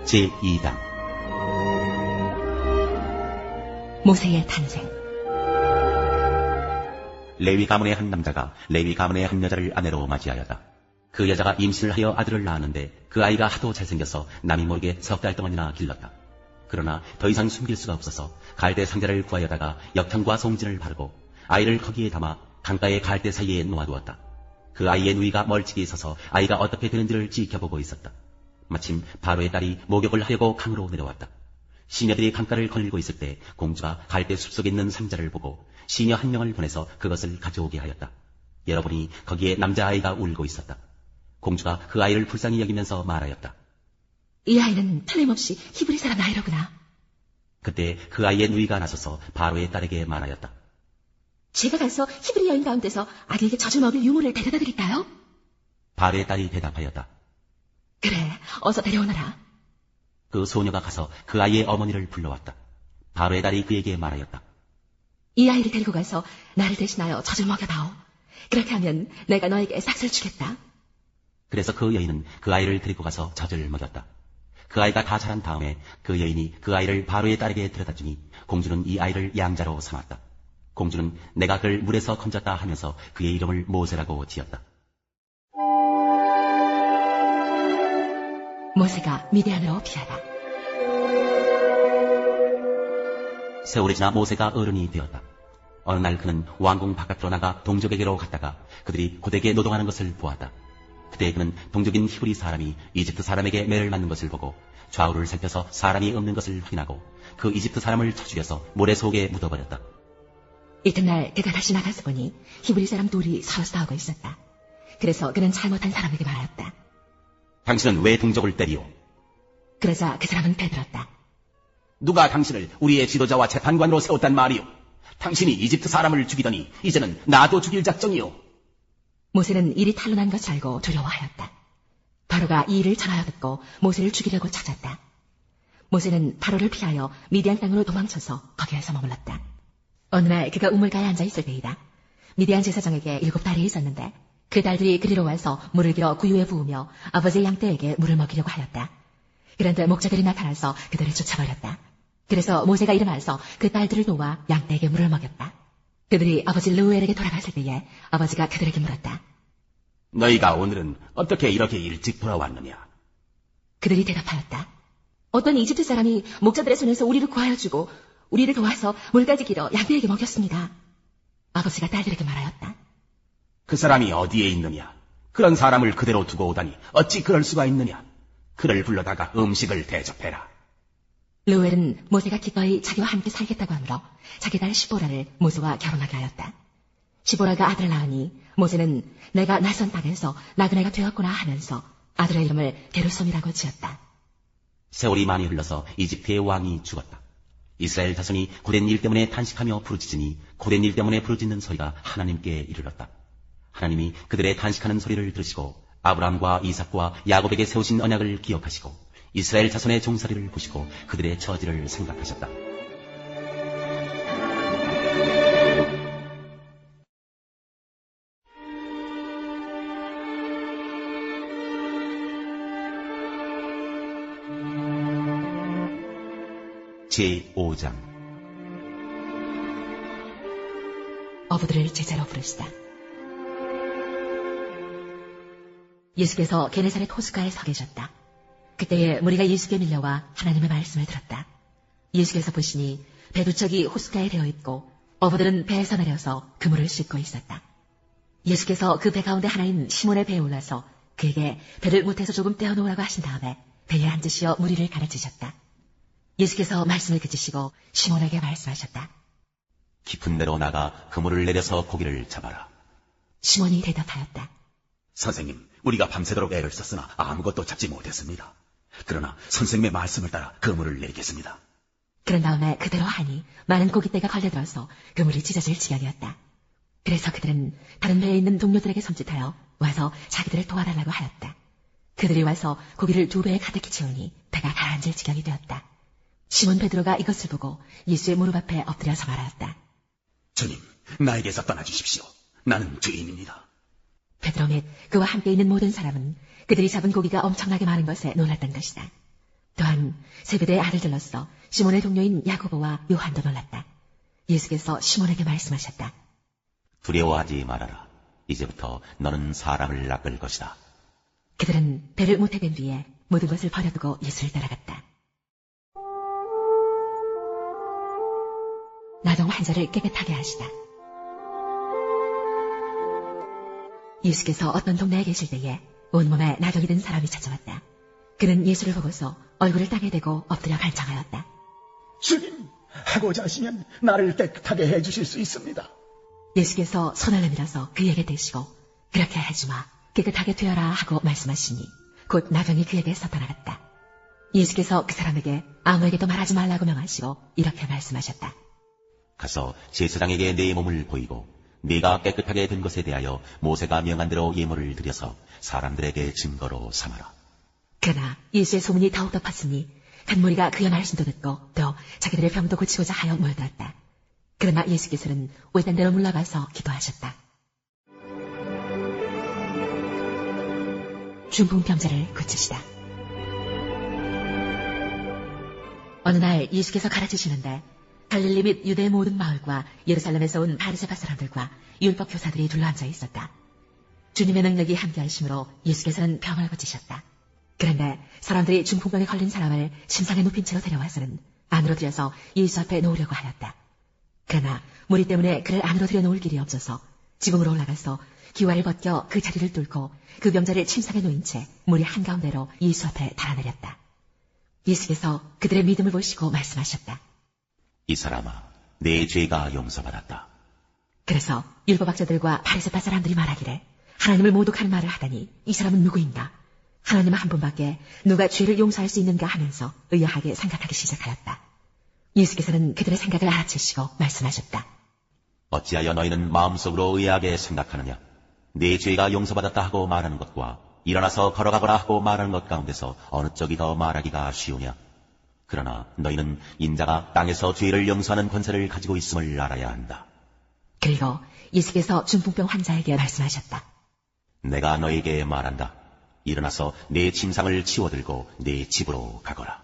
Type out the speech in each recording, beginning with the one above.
제2장 모세의 탄생. 레위 가문의 한 남자가 레위 가문의 한 여자를 아내로 맞이하였다. 그 여자가 임신을 하여 아들을 낳았는데 그 아이가 하도 잘생겨서 남이 모르게 석 달 동안이나 길렀다. 그러나 더 이상 숨길 수가 없어서 갈대 상자를 구하여다가 역청과 송진을 바르고 아이를 거기에 담아 강가의 갈대 사이에 놓아두었다. 그 아이의 누이가 멀찍이 서서 아이가 어떻게 되는지를 지켜보고 있었다. 마침 바로의 딸이 목욕을 하려고 강으로 내려왔다. 시녀들이 강가를 거닐고 있을 때 공주가 갈대 숲속에 있는 상자를 보고 시녀 한 명을 보내서 그것을 가져오게 하였다. 열어보니 거기에 남자아이가 울고 있었다. 공주가 그 아이를 불쌍히 여기면서 말하였다. 이 아이는 틀림없이 히브리 사람 아이로구나. 그때 그 아이의 누이가 나서서 바로의 딸에게 말하였다. 제가 가서 히브리 여인 가운데서 아기에게 젖을 먹일 유모를 데려다 드릴까요? 바로의 딸이 대답하였다. 그래, 어서 데려오너라. 그 소녀가 가서 그 아이의 어머니를 불러왔다. 바로의 딸이 그에게 말하였다. 이 아이를 데리고 가서 나를 대신하여 젖을 먹여다오. 그렇게 하면 내가 너에게 삭슬 주겠다. 그래서 그 여인은 그 아이를 데리고 가서 젖을 먹였다. 그 아이가 다 자란 다음에 그 여인이 그 아이를 바로의 딸에게 데려다주니 공주는 이 아이를 양자로 삼았다. 공주는 내가 그를 물에서 건졌다 하면서 그의 이름을 모세라고 지었다. 모세가 미디안으로 피하다. 세월이 지나 모세가 어른이 되었다. 어느 날 그는 왕궁 바깥으로 나가 동족에게로 갔다가 그들이 고되게 노동하는 것을 보았다. 그때 그는 동족인 히브리 사람이 이집트 사람에게 매를 맞는 것을 보고 좌우를 살펴서 사람이 없는 것을 확인하고 그 이집트 사람을 쳐 죽여서 모래 속에 묻어버렸다. 이튿날 그가 다시 나가서 보니 히브리 사람 둘이 서로 싸우고 있었다. 그래서 그는 잘못한 사람에게 말하였다. 당신은 왜 동족을 때리오? 그러자 그 사람은 대들었다. 누가 당신을 우리의 지도자와 재판관으로 세웠단 말이오? 당신이 이집트 사람을 죽이더니 이제는 나도 죽일 작정이오. 모세는 일이 탄로난 것을 알고 두려워하였다. 바로가 이 일을 전하여 듣고 모세를 죽이려고 찾았다. 모세는 바로를 피하여 미디안 땅으로 도망쳐서 거기에서 머물렀다. 어느 날 그가 우물가에 앉아있을 때이다. 미디안 제사장에게 7딸이 있었는데 그 딸들이 그리로 와서 물을 길어 구유에 부으며 아버지 양떼에게 물을 먹이려고 하였다. 그런데 목자들이 나타나서 그들을 쫓아버렸다. 그래서 모세가 일어나서 그 딸들을 놓아 양떼에게 물을 먹였다. 그들이 아버지 르우엘에게 돌아갔을 때에 아버지가 그들에게 물었다. 너희가 오늘은 어떻게 이렇게 일찍 돌아왔느냐? 그들이 대답하였다. 어떤 이집트 사람이 목자들의 손에서 우리를 구하여주고 우리를 도와서 물까지 길어 양떼에게 먹였습니다. 아버지가 딸들에게 말하였다. 그 사람이 어디에 있느냐? 그런 사람을 그대로 두고 오다니 어찌 그럴 수가 있느냐? 그를 불러다가 음식을 대접해라. 르우엘은 모세가 기꺼이 자기와 함께 살겠다고 하므로 자기 딸 시보라를 모세와 결혼하게 하였다. 시보라가 아들을 낳으니 모세는 내가 낯선 땅에서 나그네가 되었구나 하면서 아들의 이름을 게르솜이라고 지었다. 세월이 많이 흘러서 이집트의 왕이 죽었다. 이스라엘 자손이 고된 일 때문에 탄식하며 부르짖으니 고된 일 때문에 부르짖는 소리가 하나님께 이르렀다. 하나님이 그들의 탄식하는 소리를 들으시고 아브라함과 이삭과 야곱에게 세우신 언약을 기억하시고 이스라엘 자손의 종살이를 보시고 그들의 처지를 생각하셨다. 제5장 어부들을 제자로 부르시다. 예수께서 게네사렛 호숫가에 서 계셨다. 그때에 무리가 예수께 밀려와 하나님의 말씀을 들었다. 예수께서 보시니 배 두 척이 호숫가에 되어 있고 어부들은 배에서 내려서 그물을 싣고 있었다. 예수께서 그 배 가운데 하나인 시몬의 배에 올라서 그에게 배를 못해서 조금 떼어놓으라고 하신 다음에 배에 앉으시어 무리를 가르치셨다. 예수께서 말씀을 그치시고 시몬에게 말씀하셨다. 깊은 데로 나가 그물을 내려서 고기를 잡아라. 시몬이 대답하였다. 선생님, 우리가 밤새도록 애를 썼으나 아무것도 잡지 못했습니다. 그러나 선생님의 말씀을 따라 그물을 내리겠습니다. 그런 다음에 그대로 하니 많은 고깃대가 걸려들어서 그물이 찢어질 지경이었다. 그래서 그들은 다른 배에 있는 동료들에게 섬짓하여 와서 자기들을 도와달라고 하였다. 그들이 와서 고기를 2배에 가득히 채우니 배가 가라앉을 지경이 되었다. 시몬 베드로가 이것을 보고 예수의 무릎 앞에 엎드려서 말하였다. 주님, 나에게서 떠나주십시오. 나는 죄인입니다. 베드로 및 그와 함께 있는 모든 사람은 그들이 잡은 고기가 엄청나게 많은 것에 놀랐던 것이다. 또한 세베대의 아들들로서 시몬의 동료인 야고보와 요한도 놀랐다. 예수께서 시몬에게 말씀하셨다. 두려워하지 말아라. 이제부터 너는 사람을 낚을 것이다. 그들은 배를 못에 댄 뒤에 모든 것을 버려두고 예수를 따라갔다. 나동 환자를 깨끗하게 하시다. 예수께서 어떤 동네에 계실 때에 온몸에 나동이 든 사람이 찾아왔다. 그는 예수를 보고서 얼굴을 땅에 대고 엎드려 간청하였다. 주님, 하고자 하시면 나를 깨끗하게 해주실 수 있습니다. 예수께서 손을 내밀어서 그에게 대시고 그렇게 하지 마, 깨끗하게 되어라 하고 말씀하시니 곧 나병이 그에게서 떠나갔다. 예수께서 그 사람에게 아무에게도 말하지 말라고 명하시고 이렇게 말씀하셨다. 가서 제사장에게 네 몸을 보이고 네가 깨끗하게 된 것에 대하여 모세가 명한 대로 예물을 드려서 사람들에게 증거로 삼아라. 그러나 예수의 소문이 더욱더 컸으니 간 무리가 그의 말씀도 듣고 또 자기들의 병도 고치고자 하여 모여들었다. 그러나 예수께서는 외딴 데로 물러가서 기도하셨다. 중풍병자를 고치시다. 어느 날 예수께서 가르치시는데 갈릴리 및 유대의 모든 마을과 예루살렘에서 온 바리새파 사람들과 율법 교사들이 둘러앉아 있었다. 주님의 능력이 함께하심으로 예수께서는 병을 고치셨다. 그런데 사람들이 중풍병에 걸린 사람을 침상에 눕힌 채로 데려와서는 안으로 들여서 예수 앞에 놓으려고 하였다. 그러나 무리 때문에 그를 안으로 들여놓을 길이 없어서 지붕으로 올라가서 기와를 벗겨 그 자리를 뚫고 그 병자를 침상에 놓인 채 무리 한가운데로 예수 앞에 달아내렸다. 예수께서 그들의 믿음을 보시고 말씀하셨다. 이 사람아, 내 죄가 용서받았다. 그래서 율법학자들과 바리새파 사람들이 말하기를 하나님을 모독하는 말을 하다니 이 사람은 누구인가? 하나님 한 분밖에 누가 죄를 용서할 수 있는가 하면서 의아하게 생각하기 시작하였다. 예수께서는 그들의 생각을 알아채시고 말씀하셨다. 어찌하여 너희는 마음속으로 의아하게 생각하느냐? 내 죄가 용서받았다 하고 말하는 것과 일어나서 걸어가거라 하고 말하는 것 가운데서 어느 쪽이 더 말하기가 쉬우냐? 그러나 너희는 인자가 땅에서 죄를 용서하는 권세를 가지고 있음을 알아야 한다. 그리고 예수께서 중풍병 환자에게 말씀하셨다. 내가 너에게 말한다. 일어나서 내 침상을 치워들고 내 집으로 가거라.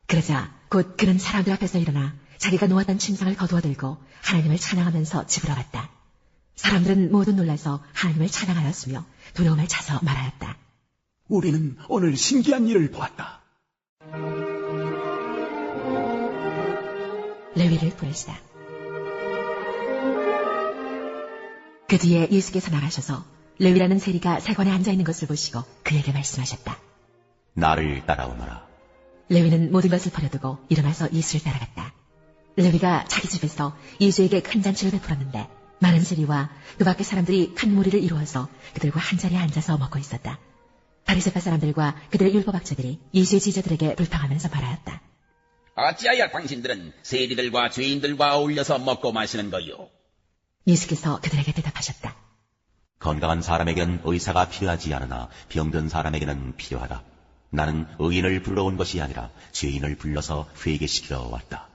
그러자 곧 그는 사람들 앞에서 일어나 자기가 놓았던 침상을 거두어 들고 하나님을 찬양하면서 집으로 갔다. 사람들은 모두 놀라서 하나님을 찬양하였으며 두려움을 차서 말하였다. 우리는 오늘 신기한 일을 보았다. 레위를 부르시다. 그 뒤에 예수께서 나가셔서 레위라는 세리가 세관에 앉아있는 것을 보시고 그에게 말씀하셨다. 나를 따라오너라. 레위는 모든 것을 버려두고 일어나서 예수를 따라갔다. 레위가 자기 집에서 예수에게 큰 잔치를 베풀었는데 많은 세리와 그 밖의 사람들이 큰 무리를 이루어서 그들과 한자리에 앉아서 먹고 있었다. 바리새파 사람들과 그들의 율법학자들이 예수의 지자들에게 불평하면서 말하였다. 어찌하여 당신들은 세리들과 죄인들과 어울려서 먹고 마시는 거요? 예수께서 그들에게 대답하셨다. 건강한 사람에겐 의사가 필요하지 않으나 병든 사람에게는 필요하다. 나는 의인을 불러 온 것이 아니라 죄인을 불러서 회개시키러 왔다.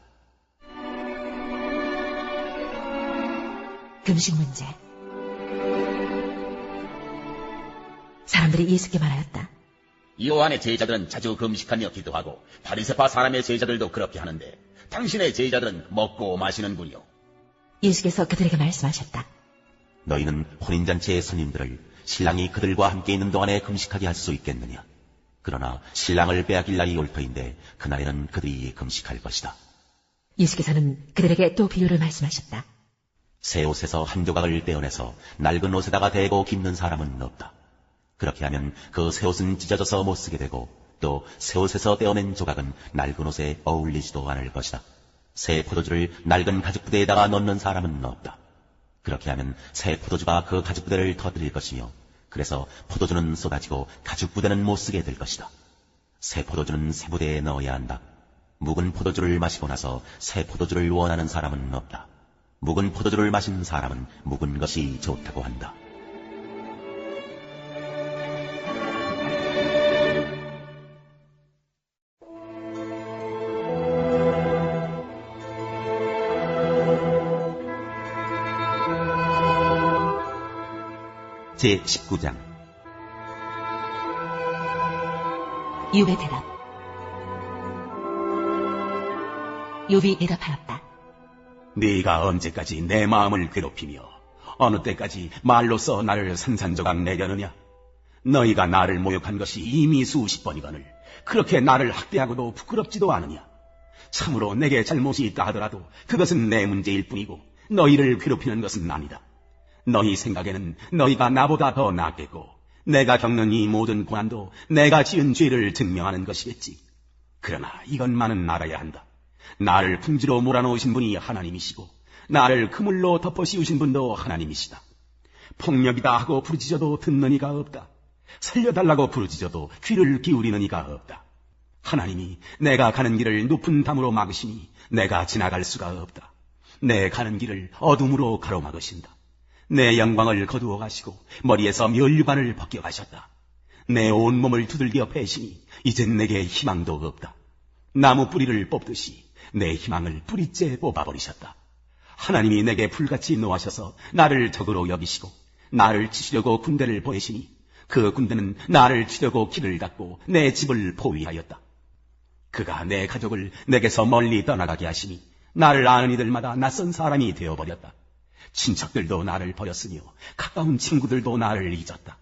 금식 문제. 사람들이 예수께 말하였다. 요한의 제자들은 자주 금식하며 기도하고 바리새파 사람의 제자들도 그렇게 하는데 당신의 제자들은 먹고 마시는군요. 예수께서 그들에게 말씀하셨다. 너희는 혼인잔치의 손님들을 신랑이 그들과 함께 있는 동안에 금식하게 할 수 있겠느냐? 그러나 신랑을 빼앗길 날이 올 터인데 그날에는 그들이 금식할 것이다. 예수께서는 그들에게 또 비유를 말씀하셨다. 새 옷에서 한 조각을 떼어내서 낡은 옷에다가 대고 깁는 사람은 없다. 그렇게 하면 그 새 옷은 찢어져서 못 쓰게 되고 또 새 옷에서 떼어낸 조각은 낡은 옷에 어울리지도 않을 것이다. 새 포도주를 낡은 가죽부대에다가 넣는 사람은 없다. 그렇게 하면 새 포도주가 그 가죽부대를 터뜨릴 것이며 그래서 포도주는 쏟아지고 가죽부대는 못 쓰게 될 것이다. 새 포도주는 새 부대에 넣어야 한다. 묵은 포도주를 마시고 나서 새 포도주를 원하는 사람은 없다. 묵은 포도주를 마신 사람은 묵은 것이 좋다고 한다. 제19장 유의 대답. 욥이 대답하였다. 네가 언제까지 내 마음을 괴롭히며 어느 때까지 말로써 나를 산산조각 내려느냐? 너희가 나를 모욕한 것이 이미 수십 번이거늘 그렇게 나를 학대하고도 부끄럽지도 않으냐? 참으로 내게 잘못이 있다 하더라도 그것은 내 문제일 뿐이고 너희를 괴롭히는 것은 아니다. 너희 생각에는 너희가 나보다 더 낫겠고 내가 겪는 이 모든 고난도 내가 지은 죄를 증명하는 것이겠지. 그러나 이것만은 알아야 한다. 나를 풍지로 몰아넣으신 분이 하나님이시고 나를 그물로 덮어 씌우신 분도 하나님이시다. 폭력이다 하고 부르짖어도 듣는 이가 없다. 살려달라고 부르짖어도 귀를 기울이는 이가 없다. 하나님이 내가 가는 길을 높은 담으로 막으시니 내가 지나갈 수가 없다. 내 가는 길을 어둠으로 가로막으신다. 내 영광을 거두어 가시고 머리에서 면류관을 벗겨 가셨다. 내 온몸을 두들겨 패시니 이젠 내게 희망도 없다. 나무 뿌리를 뽑듯이 내 희망을 뿌리째 뽑아버리셨다. 하나님이 내게 불같이 노하셔서 나를 적으로 여기시고 나를 치시려고 군대를 보내시니 그 군대는 나를 치려고 길을 닫고 내 집을 포위하였다. 그가 내 가족을 내게서 멀리 떠나가게 하시니 나를 아는 이들마다 낯선 사람이 되어버렸다. 친척들도 나를 버렸으며 가까운 친구들도 나를 잊었다.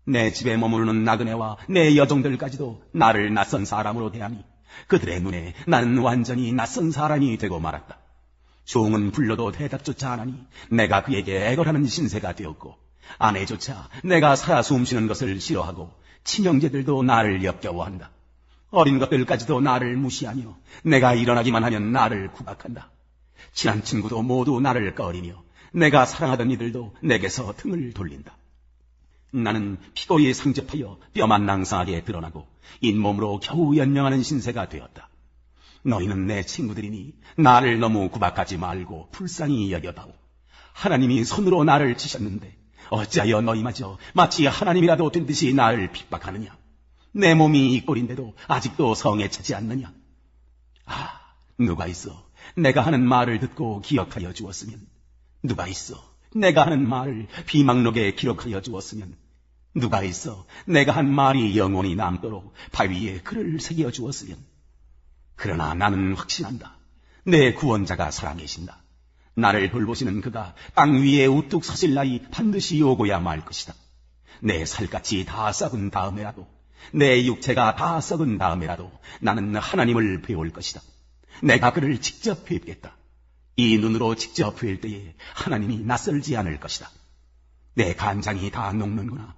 내 집에 머무르는 나그네와 내 여종들까지도 나를 낯선 사람으로 대하니 그들의 눈에 나는 완전히 낯선 사람이 되고 말았다. 종은 불러도 대답조차 안 하니 내가 그에게 애걸하는 신세가 되었고 아내조차 내가 살아 숨쉬는 것을 싫어하고 친형제들도 나를 역겨워한다. 어린 것들까지도 나를 무시하며 내가 일어나기만 하면 나를 구박한다. 친한 친구도 모두 나를 꺼리며 내가 사랑하던 이들도 내게서 등을 돌린다. 나는 피골이 상접하여 뼈만 낭상하게 드러나고 잇몸으로 겨우 연명하는 신세가 되었다. 너희는 내 친구들이니 나를 너무 구박하지 말고 불쌍히 여겨다오. 하나님이 손으로 나를 치셨는데 어찌하여 너희마저 마치 하나님이라도 된 듯이 나를 핍박하느냐? 내 몸이 이 꼴인데도 아직도 성에 차지 않느냐? 아, 누가 있어 내가 하는 말을 듣고 기억하여 주었으면, 누가 있어 내가 하는 말을 비망록에 기록하여 주었으면, 누가 있어 내가 한 말이 영원히 남도록 바위에 글을 새겨 주었으면. 그러나 나는 확신한다. 내 구원자가 살아계신다. 나를 돌보시는 그가 땅 위에 우뚝 서실 날이 반드시 오고야 말 것이다. 내 살갗이 다 썩은 다음에라도, 내 육체가 다 썩은 다음에라도 나는 하나님을 배울 것이다. 내가 그를 직접 뵙겠다. 이 눈으로 직접 뵐 때에 하나님이 낯설지 않을 것이다. 내 간장이 다 녹는구나.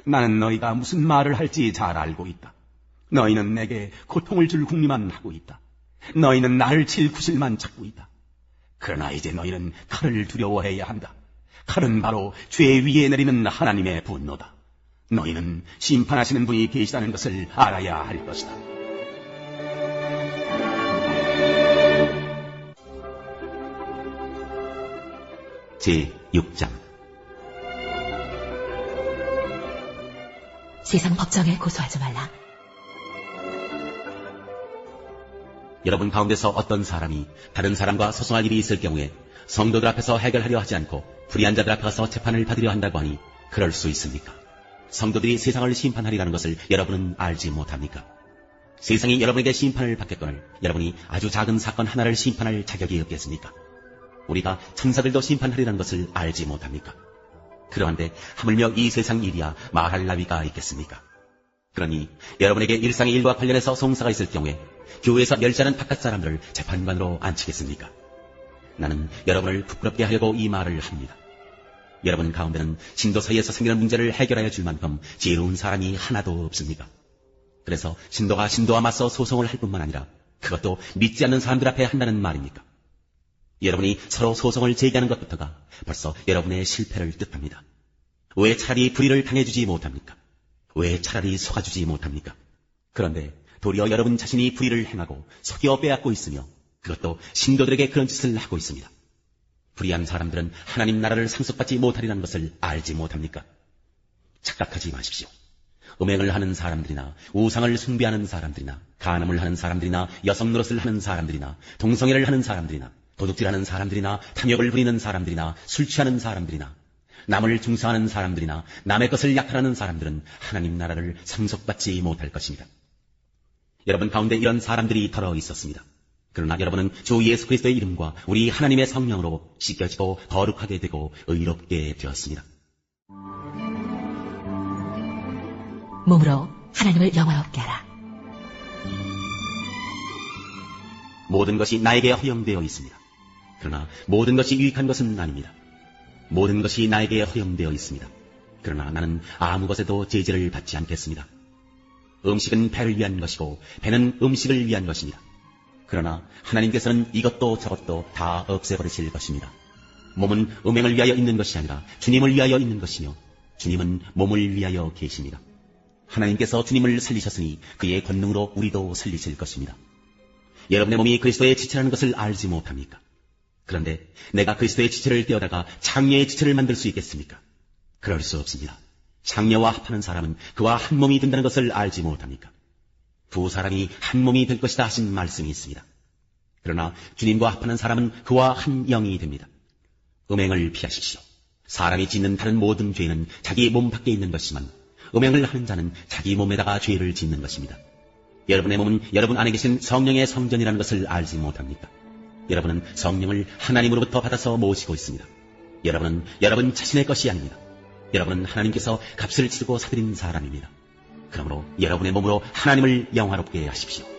나는 너희가 무슨 말을 할지 잘 알고 있다. 너희는 내게 고통을 줄 궁리만 하고 있다. 너희는 나를 칠 구실만 찾고 있다. 그러나 이제 너희는 칼을 두려워해야 한다. 칼은 바로 죄 위에 내리는 하나님의 분노다. 너희는 심판하시는 분이 계시다는 것을 알아야 할 것이다. 제6장 세상 법정에 고소하지 말라. 여러분 가운데서 어떤 사람이 다른 사람과 소송할 일이 있을 경우에 성도들 앞에서 해결하려 하지 않고 불의한 자들 앞에 가서 재판을 받으려 한다고 하니 그럴 수 있습니까? 성도들이 세상을 심판하리라는 것을 여러분은 알지 못합니까? 세상이 여러분에게 심판을 받겠거늘 여러분이 아주 작은 사건 하나를 심판할 자격이 없겠습니까? 우리가 천사들도 심판하리라는 것을 알지 못합니까? 그러한데 하물며 이 세상 일이야 말할 나위가 있겠습니까? 그러니 여러분에게 일상의 일과 관련해서 송사가 있을 경우에 교회에서 멸시하는 바깥 사람들을 재판관으로 앉히겠습니까? 나는 여러분을 부끄럽게 하려고 이 말을 합니다. 여러분 가운데는 신도 사이에서 생기는 문제를 해결하여 줄 만큼 지혜로운 사람이 하나도 없습니까? 그래서 신도가 신도와 맞서 소송을 할 뿐만 아니라 그것도 믿지 않는 사람들 앞에 한다는 말입니까? 여러분이 서로 소송을 제기하는 것부터가 벌써 여러분의 실패를 뜻합니다. 왜 차라리 불의를 당해주지 못합니까? 왜 차라리 속아주지 못합니까? 그런데 도리어 여러분 자신이 불의를 행하고 속여 빼앗고 있으며 그것도 신도들에게 그런 짓을 하고 있습니다. 불의한 사람들은 하나님 나라를 상속받지 못하리라는 것을 알지 못합니까? 착각하지 마십시오. 음행을 하는 사람들이나 우상을 숭배하는 사람들이나 간음을 하는 사람들이나 여성 노릇을 하는 사람들이나 동성애를 하는 사람들이나 도둑질하는 사람들이나 탐욕을 부리는 사람들이나 술 취하는 사람들이나 남을 중상하는 사람들이나 남의 것을 약탈하는 사람들은 하나님 나라를 상속받지 못할 것입니다. 여러분 가운데 이런 사람들이 덜어 있었습니다. 그러나 여러분은 주 예수 그리스도의 이름과 우리 하나님의 성령으로 씻겨지고 거룩하게 되고 의롭게 되었습니다. 몸으로 하나님을 영화롭게 하라. 모든 것이 나에게 허용되어 있습니다. 그러나 모든 것이 유익한 것은 아닙니다. 모든 것이 나에게 허용되어 있습니다. 그러나 나는 아무 것에도 제재를 받지 않겠습니다. 음식은 배를 위한 것이고 배는 음식을 위한 것입니다. 그러나 하나님께서는 이것도 저것도 다 없애버리실 것입니다. 몸은 음행을 위하여 있는 것이 아니라 주님을 위하여 있는 것이며 주님은 몸을 위하여 계십니다. 하나님께서 주님을 살리셨으니 그의 권능으로 우리도 살리실 것입니다. 여러분의 몸이 그리스도의 지체라는 것을 알지 못합니까? 그런데 내가 그리스도의 지체를 떼어다가 장녀의 지체를 만들 수 있겠습니까? 그럴 수 없습니다. 장녀와 합하는 사람은 그와 한 몸이 된다는 것을 알지 못합니까? 두 사람이 한 몸이 될 것이다 하신 말씀이 있습니다. 그러나 주님과 합하는 사람은 그와 한 영이 됩니다. 음행을 피하십시오. 사람이 짓는 다른 모든 죄는 자기 몸 밖에 있는 것이지만 음행을 하는 자는 자기 몸에다가 죄를 짓는 것입니다. 여러분의 몸은 여러분 안에 계신 성령의 성전이라는 것을 알지 못합니까? 여러분은 성령을 하나님으로부터 받아서 모시고 있습니다. 여러분은 여러분 자신의 것이 아닙니다. 여러분은 하나님께서 값을 치르고 사들인 사람입니다. 그러므로 여러분의 몸으로 하나님을 영화롭게 하십시오.